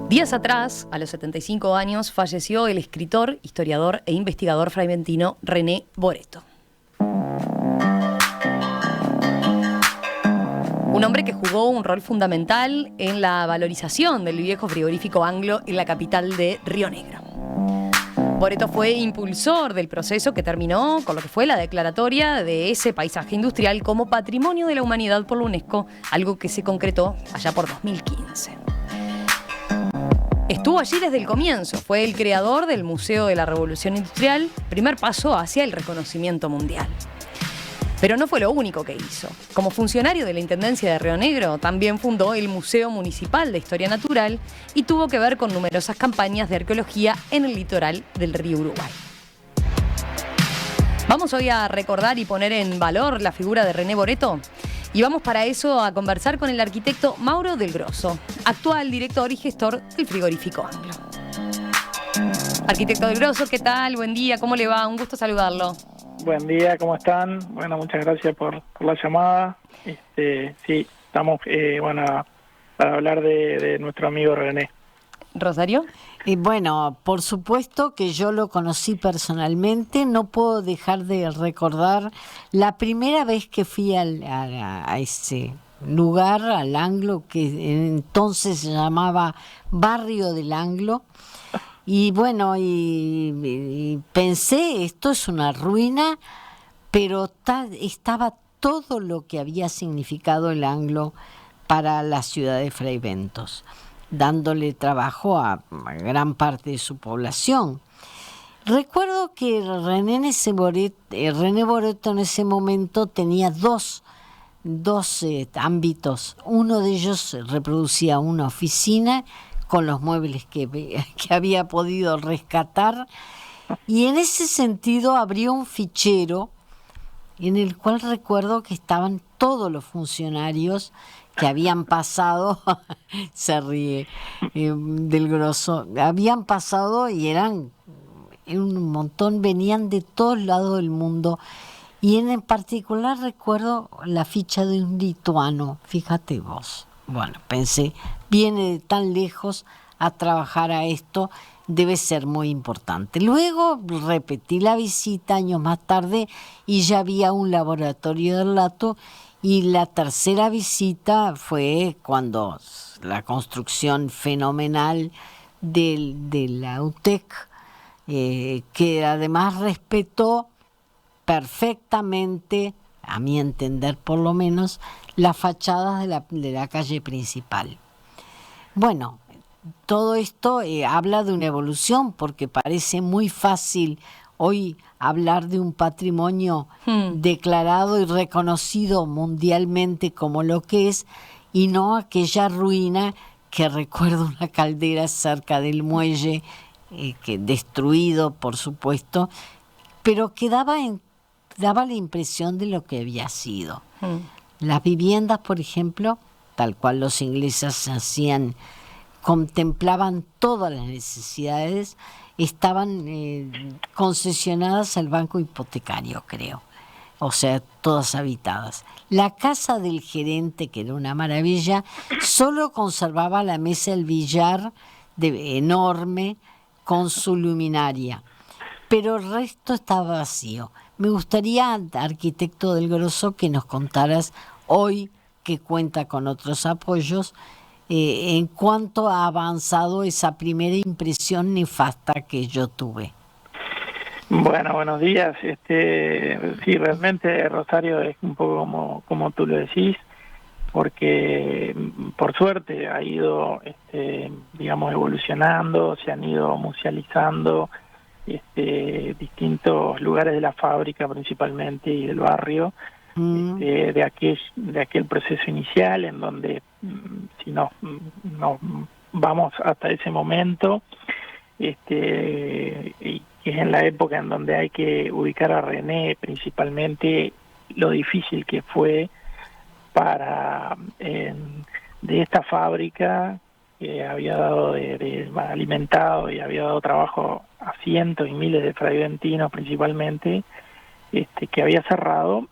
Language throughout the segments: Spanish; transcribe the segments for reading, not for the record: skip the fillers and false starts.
Días atrás, a los 75 años, falleció el escritor, historiador e investigador fraiventino René Boreto. Un hombre que jugó un rol fundamental en la valorización del viejo frigorífico Anglo en la capital de Río Negro. Boreto fue impulsor del proceso que terminó con lo que fue la declaratoria de ese paisaje industrial como Patrimonio de la Humanidad por la UNESCO, algo que se concretó allá por 2015. Estuvo allí desde el comienzo, fue el creador del Museo de la Revolución Industrial, primer paso hacia el reconocimiento mundial. Pero no fue lo único que hizo. Como funcionario de la Intendencia de Río Negro, también fundó el Museo Municipal de Historia Natural y tuvo que ver con numerosas campañas de arqueología en el litoral del río Uruguay. Vamos hoy a recordar y poner en valor la figura de René Boreto. Y vamos para eso a conversar con el arquitecto Mauro Del Grosso, actual director y gestor del frigorífico Anglo. Arquitecto Del Grosso, ¿qué tal? Buen día, ¿cómo le va? Un gusto saludarlo. Buen día, ¿cómo están? Bueno, muchas gracias por la llamada. Sí, estamos para hablar de nuestro amigo René. ¿Rosario? Bueno, por supuesto que yo lo conocí personalmente, no puedo dejar de recordar la primera vez que fui a ese lugar, al Anglo, que entonces se llamaba Barrio del Anglo, y bueno, y pensé, esto es una ruina, pero estaba todo lo que había significado el Anglo para la ciudad de Fraiventos, dándole trabajo a gran parte de su población. Recuerdo que René Boreto en ese momento tenía dos ámbitos. Uno de ellos reproducía una oficina con los muebles que había podido rescatar, y en ese sentido abrió un fichero en el cual recuerdo que estaban todos los funcionarios que habían pasado, se ríe Del Grosso, habían pasado y eran un montón, venían de todos lados del mundo, y en particular recuerdo la ficha de un lituano, fíjate vos. Bueno, pensé, viene de tan lejos a trabajar a esto, debe ser muy importante. Luego repetí la visita años más tarde y ya había un laboratorio del Lato. Y la tercera visita fue cuando la construcción fenomenal de la UTEC, que además respetó perfectamente, a mi entender por lo menos, las fachadas de la calle principal. Bueno, todo esto habla de una evolución, porque parece muy fácil hoy hablar de un patrimonio declarado y reconocido mundialmente como lo que es, y no aquella ruina que recuerdo, una caldera cerca del muelle, que destruido por supuesto, pero que daba la impresión de lo que había sido. Las viviendas, por ejemplo, tal cual los ingleses hacían, contemplaban todas las necesidades, estaban concesionadas al banco hipotecario, creo, o sea, todas habitadas. La casa del gerente, que era una maravilla, solo conservaba la mesa del billar enorme con su luminaria, pero el resto estaba vacío. Me gustaría, arquitecto Del Grosso, que nos contaras hoy, que cuenta con otros apoyos, en cuanto ha avanzado esa primera impresión nefasta que yo tuve. Bueno, buenos días. Sí, realmente, Rosario, es un poco como tú lo decís, porque por suerte ha ido, evolucionando, se han ido musealizando distintos lugares de la fábrica principalmente y del barrio, de aquel proceso inicial en donde, si nos vamos hasta ese momento, y que es en la época en donde hay que ubicar a René, principalmente lo difícil que fue para de esta fábrica que había dado alimentado y había dado trabajo a cientos y miles de fraiventinos principalmente, que había cerrado.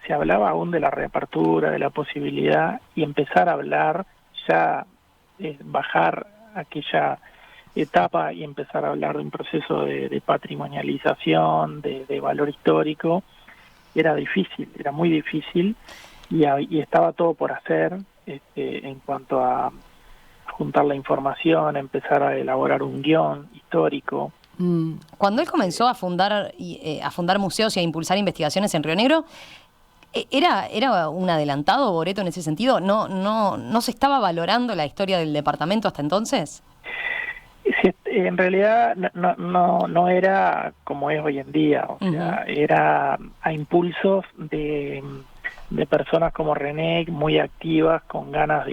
Se hablaba aún de la reapertura, de la posibilidad, y empezar a hablar ya, bajar aquella etapa y empezar a hablar de un proceso de patrimonialización, de valor histórico, era difícil, era muy difícil, y estaba todo por hacer en cuanto a juntar la información, empezar a elaborar un guión histórico. Cuando él comenzó a fundar museos y a impulsar investigaciones en Río Negro, ¿era un adelantado Boreto en ese sentido? ¿No se estaba valorando la historia del departamento hasta entonces? En realidad no era como es hoy en día, o sea, era a impulsos de personas como René, muy activas, con ganas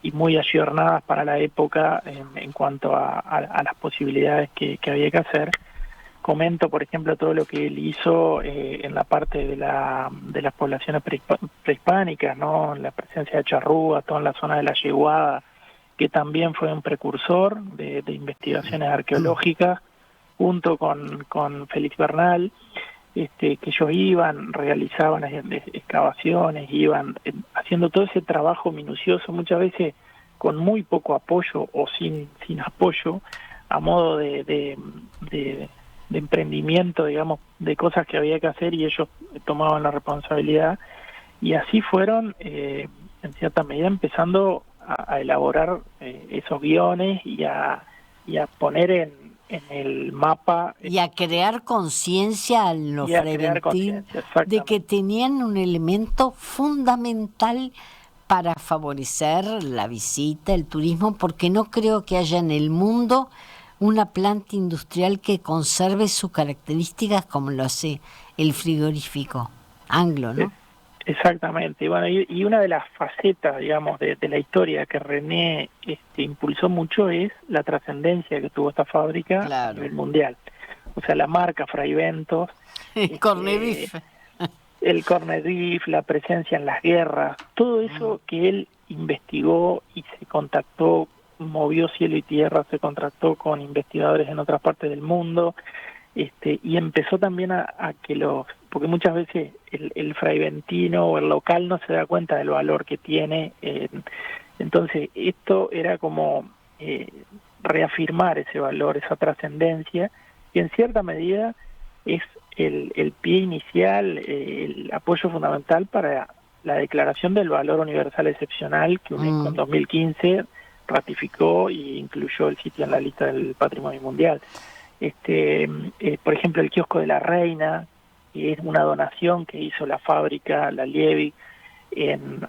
y muy ayornadas para la época en cuanto a las posibilidades que había que hacer. Comento, por ejemplo, todo lo que él hizo en la parte de las poblaciones prehispánicas, ¿no? La presencia de charrúas, toda en la zona de la Yeguada, que también fue un precursor de investigaciones arqueológicas, junto con Félix Bernal, que ellos iban, realizaban excavaciones, iban haciendo todo ese trabajo minucioso, muchas veces con muy poco apoyo o sin apoyo, a modo de emprendimiento, digamos, de cosas que había que hacer, y ellos tomaban la responsabilidad, y así fueron, en cierta medida, empezando a elaborar esos guiones y a poner en el mapa y a crear conciencia en los freventinos de que tenían un elemento fundamental para favorecer la visita, el turismo, porque no creo que haya en el mundo una planta industrial que conserve sus características como lo hace el frigorífico anglo, ¿no? Exactamente. Bueno, y una de las facetas, digamos, de la historia que René impulsó mucho es la trascendencia que tuvo esta fábrica a nivel mundial. O sea, la marca Fray Bentos, Corned Beef, el Corned Beef, la presencia en las guerras, todo eso que él investigó y se contactó, movió cielo y tierra, se contactó con investigadores en otras partes del mundo, y empezó también a que porque muchas veces el fraiventino o el local no se da cuenta del valor que tiene, entonces esto era como reafirmar ese valor, esa trascendencia, y en cierta medida es el pie inicial, el apoyo fundamental para la declaración del valor universal excepcional que UNESCO en 2015 ratificó y incluyó el sitio en la lista del Patrimonio Mundial. Por ejemplo, el kiosco de la Reina, que es una donación que hizo la fábrica, la Liebig,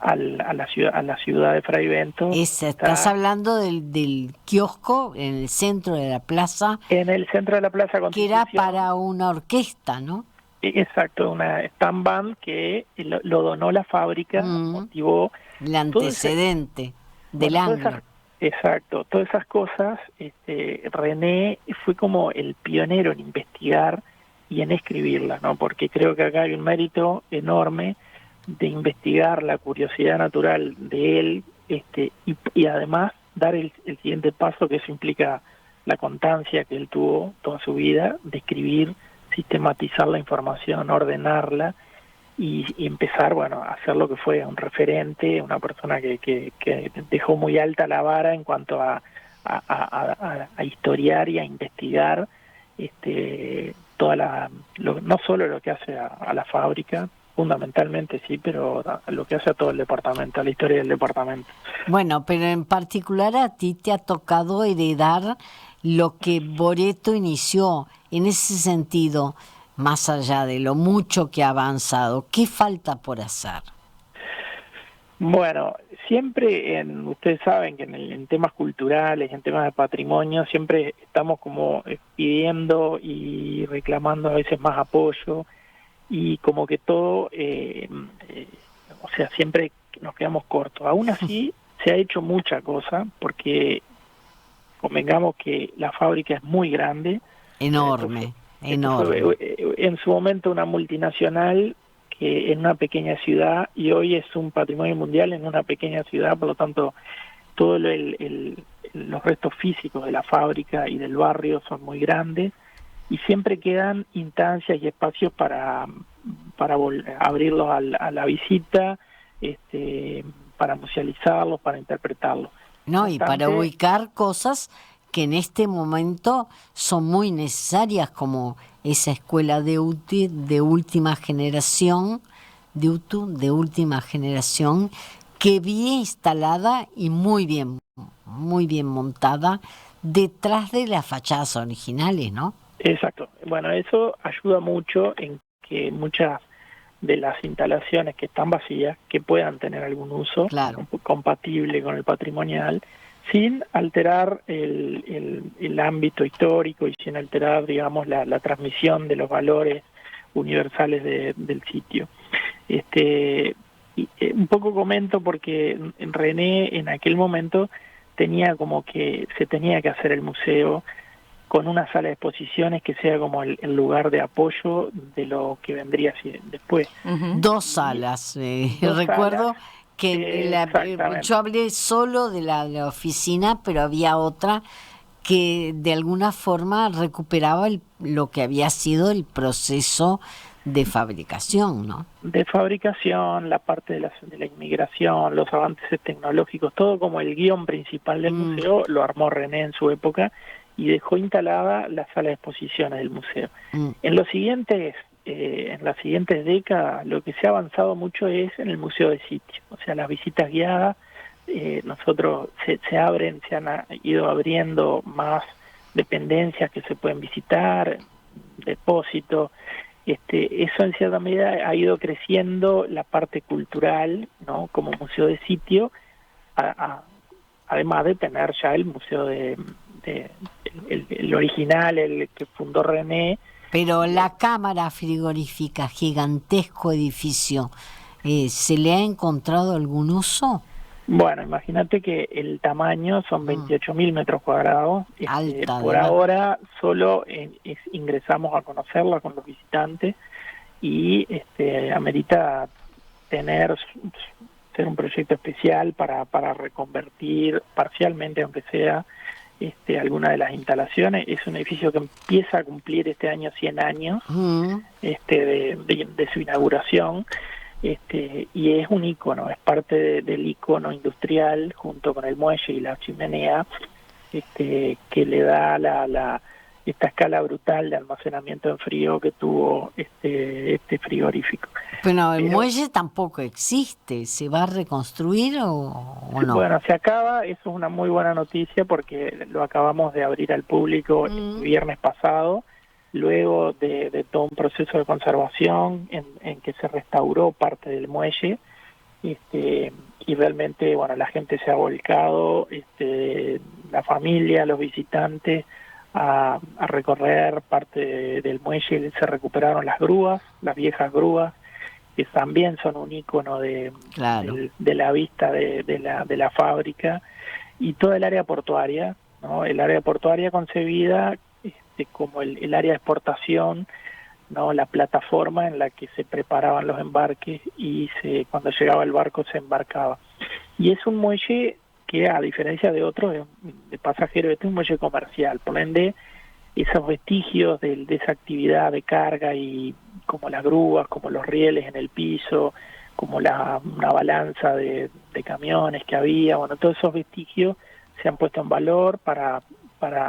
a la ciudad de Fray Bentos. Estás hablando del kiosco en el centro de la plaza. En el centro de la Plaza Constitución. Que era para una orquesta, ¿no? Exacto, una stand band que lo donó la fábrica, motivó el antecedente del ángulo. Exacto, todas esas cosas, René fue como el pionero en investigar y en escribirlas, ¿no? Porque creo que acá hay un mérito enorme de investigar la curiosidad natural de él, y además dar el siguiente paso, que eso implica la constancia que él tuvo toda su vida, de escribir, sistematizar la información, ordenarla, y empezar, bueno, a hacer lo que fue un referente, una persona que dejó muy alta la vara en cuanto a historiar y a investigar no solo lo que hace a la fábrica, fundamentalmente sí, pero lo que hace a todo el departamento, a la historia del departamento. Bueno, pero en particular a ti te ha tocado heredar lo que Boreto inició. En ese sentido, más allá de lo mucho que ha avanzado, ¿qué falta por hacer? Bueno, siempre ustedes saben que en temas culturales, en temas de patrimonio, siempre estamos como pidiendo y reclamando a veces más apoyo, y como que todo, o sea, siempre nos quedamos cortos. Aún así, se ha hecho mucha cosa, porque convengamos que la fábrica es muy grande. Enorme. Fue, en su momento, una multinacional que en una pequeña ciudad, y hoy es un patrimonio mundial en una pequeña ciudad. Por lo tanto, todos los restos físicos de la fábrica y del barrio son muy grandes, y siempre quedan instancias y espacios para abrirlos a la visita, para musealizarlos, para interpretarlos. No, y para ubicar cosas que en este momento son muy necesarias, como esa escuela de UTI de última generación, de última generación, que vi instalada y muy bien montada detrás de las fachadas originales, ¿no? Exacto. Bueno, eso ayuda mucho en que muchas de las instalaciones que están vacías, que puedan tener algún uso compatible con el patrimonial, sin alterar el ámbito histórico y sin alterar, digamos, la transmisión de los valores universales del sitio. Un poco comento porque René en aquel momento tenía como que se tenía que hacer el museo con una sala de exposiciones que sea como el lugar de apoyo de lo que vendría después. Dos salas, recuerdo que yo hablé solo de la oficina, pero había otra que de alguna forma recuperaba lo que había sido el proceso de fabricación, ¿no? De fabricación, la parte de la inmigración, los avances tecnológicos, todo como el guión principal del museo lo armó René en su época y dejó instalada la sala de exposiciones del museo. En las siguientes décadas lo que se ha avanzado mucho es en el museo de sitio, o sea, las visitas guiadas, nosotros se han ido abriendo más dependencias que se pueden visitar, depósitos. Eso en cierta medida ha ido creciendo la parte cultural, ¿no? Como museo de sitio, además de tener ya el museo el original, el que fundó René. Pero la cámara frigorífica, gigantesco edificio, ¿se le ha encontrado algún uso? Bueno, imagínate que el tamaño son 28.000 metros cuadrados. Por ahora solo ingresamos a conocerla con los visitantes y amerita ser un proyecto especial para reconvertir parcialmente, aunque sea, alguna de las instalaciones. Es un edificio que empieza a cumplir este año 100 años de su inauguración. Y es un ícono, es parte del ícono industrial junto con el muelle y la chimenea, que le da esta escala brutal de almacenamiento en frío que tuvo este frigorífico. Pero el muelle tampoco existe, ¿se va a reconstruir o no? Bueno, se acaba, eso es una muy buena noticia porque lo acabamos de abrir al público el viernes pasado, luego de todo un proceso de conservación en que se restauró parte del muelle, y realmente, bueno, la gente se ha volcado, la familia, los visitantes, a recorrer parte del muelle. Se recuperaron las grúas, las viejas grúas, que también son un ícono de la vista de la fábrica, y toda el área portuaria, ¿no? El área portuaria concebida como el área de exportación, ¿no? La plataforma en la que se preparaban los embarques y cuando llegaba el barco se embarcaba. Y es un muelle que, a diferencia de otros de pasajeros, es un muelle comercial, por ende esos vestigios de esa actividad de carga, y como las grúas, como los rieles en el piso, como una balanza de camiones que había, bueno, todos esos vestigios se han puesto en valor para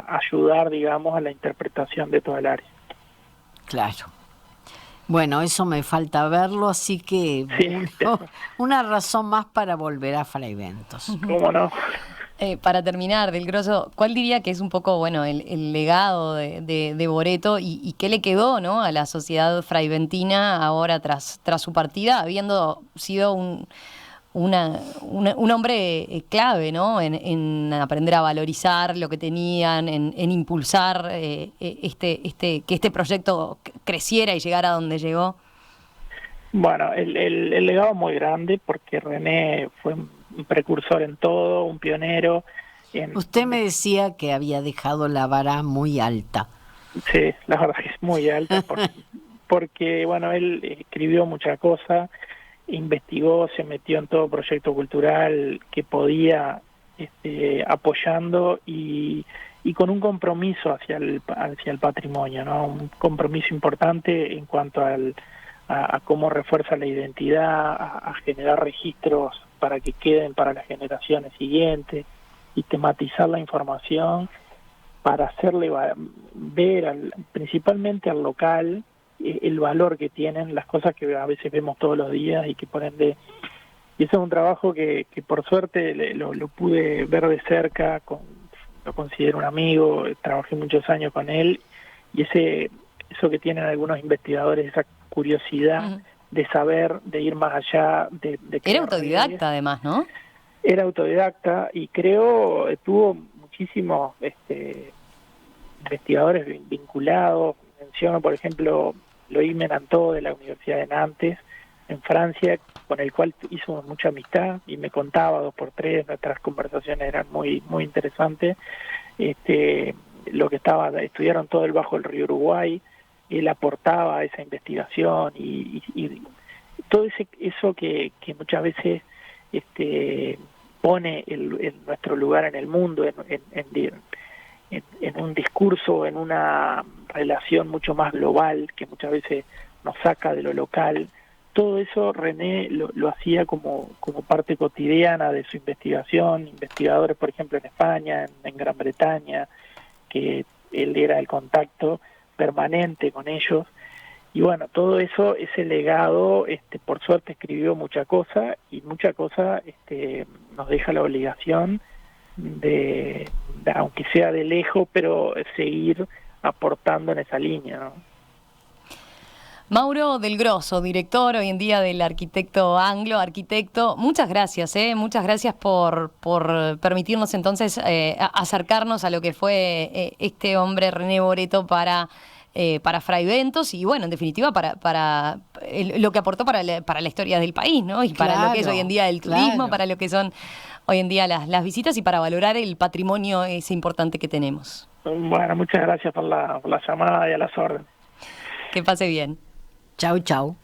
ayudar, digamos, a la interpretación de toda el área. Claro. Bueno, eso me falta verlo, así que una razón más para volver a Fraiventos. ¿Cómo no? Para terminar, Del Grosso, ¿cuál diría que es un poco, bueno, el legado de Boreto y qué le quedó, ¿no?, a la sociedad fraiventina ahora tras su partida, habiendo sido un hombre clave, ¿no?, en aprender a valorizar lo que tenían, en impulsar que este proyecto creciera y llegara a donde llegó? Bueno, el legado es muy grande porque René fue un precursor en todo, un pionero. Usted me decía que había dejado la vara muy alta. Sí, la verdad que es muy alta porque bueno, él escribió muchas cosas, investigó, se metió en todo proyecto cultural que podía, apoyando y con un compromiso hacia el patrimonio, ¿no? Un compromiso importante en cuanto a cómo refuerza la identidad, a generar registros para que queden para las generaciones siguientes. sistematizar la información para hacerle ver principalmente al local el valor que tienen las cosas que a veces vemos todos los días y que por ende, y eso es un trabajo que por suerte lo pude ver de cerca, lo considero un amigo, trabajé muchos años con él, y eso que tienen algunos investigadores, esa curiosidad de saber, de ir más allá, de Era autodidacta además, ¿no? Era autodidacta y creo tuvo muchísimos investigadores vinculados. Menciono, por ejemplo, Loïc Menantot de la Universidad de Nantes, en Francia, con el cual hizo mucha amistad y me contaba 2x3, nuestras conversaciones eran muy muy interesantes. Lo que estudiaron todo el bajo del río Uruguay, él aportaba a esa investigación y todo eso que muchas veces pone nuestro lugar en el mundo, en un discurso, en una relación mucho más global, que muchas veces nos saca de lo local. Todo eso René lo hacía como parte cotidiana de su investigación. Investigadores, por ejemplo, en España, en Gran Bretaña, que él era el contacto permanente con ellos. Y bueno, todo eso, ese legado, por suerte escribió mucha cosa, y mucha cosa nos deja la obligación de, aunque sea de lejos, pero seguir aportando en esa línea, ¿no? Mauro Del Grosso, director hoy en día del Arquitecto Anglo, arquitecto, muchas gracias por permitirnos entonces acercarnos a lo que fue este hombre René Boreto para Fray Bentos y bueno, en definitiva para lo que aportó para la historia del país, ¿no? Y para lo que es hoy en día el turismo, para lo que son hoy en día las visitas y para valorar el patrimonio ese importante que tenemos. Bueno, muchas gracias por la llamada y a las órdenes. Que pase bien. Chau, chau.